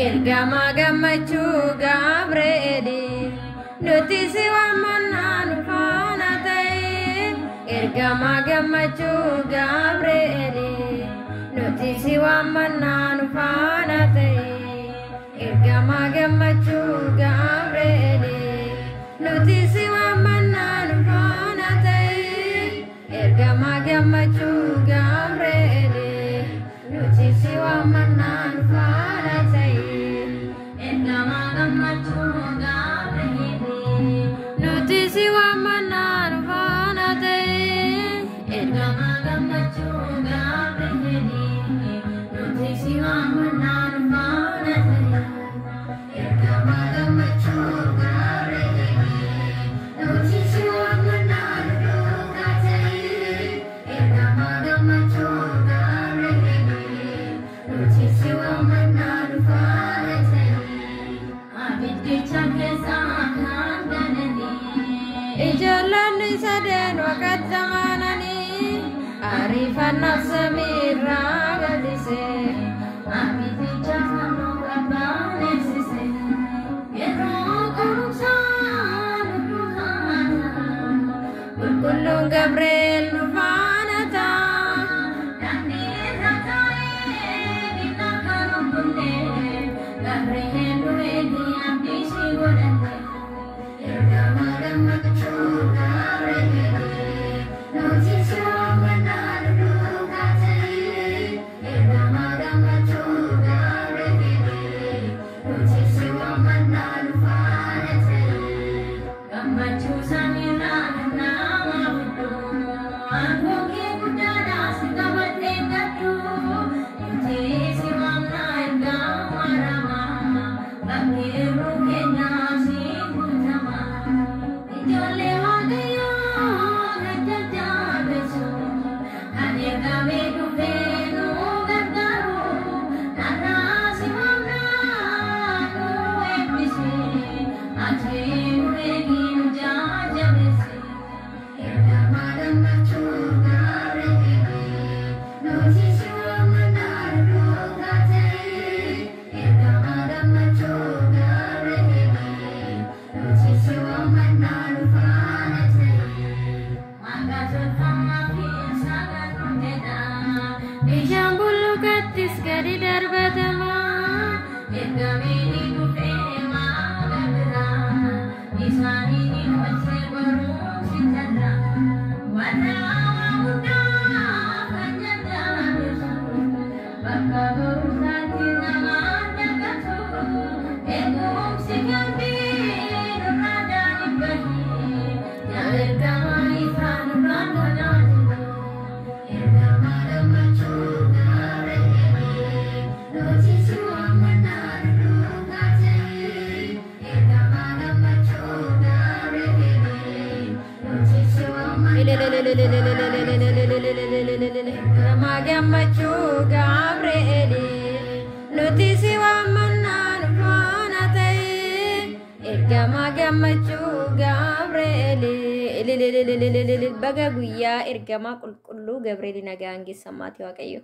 Ergama gammachu Gabrieli notisi wamanna nufana tay Ergama gammachu Gabrieli notisi wamanna nufana tay Ergama gammachu Gabrieli notisi wamanna nufana tay Ergama gammachu Gabrieli notisi wamanna nufana tay Notisi wamanna nufana tay Ergama gammachu Gabrieli notisi wamanna nufana tay Ergama gammachu Gabrieli notisi wamanna nufana tay Ergama gammachu Gabrieli notisi wamanna nufana tay Ijalani saden wakat zamanani Arifan nafsami ragadise Amiti jahanu rabbane sise Yero kuruksan Kullu Gabriel nufanata Dandir ratae dinakanu kunne Gabriel nuedi abdisi godande Ergama gammachu Gabrieli notisi wamanna nufana tay Ergama gammachu Gabrieli notisi wamanna nufana tay Gammachu samira nama budu Angoke kudada sikabate katu notisi wamanna ergama rama Bakiru kenya sikutama Ijole wagayo gajaja beso Anega bedu benu gadaru Nara simamna nuepisi Ache ureginu jaja besi Ergama gammachu Gabrieli notisi wamanna nufana tay Ergama gammachu Gabrieli notisi wamanna nufana tay Magatul fama fisaga nundeda Bishan bulu katis gadi darbatama Ergamini nufene magadra Isani ni wase baru sitadra Wana muda kanyada besu Baka baru sati namanya katu Engum sikambi nurada nibahi Ergama ifan nurada Ergama gammachu Gabrieli notisi wamanna nufana tay Ergama gammachu Gabrieli notisi wamanna Ergama gammachu Gabrieli notisi wamanna nufana tay Ergama gammachu Gabrieli baga guyyaa ergama qulqulluu Gabrieli nagaan geessamaati waaqayyo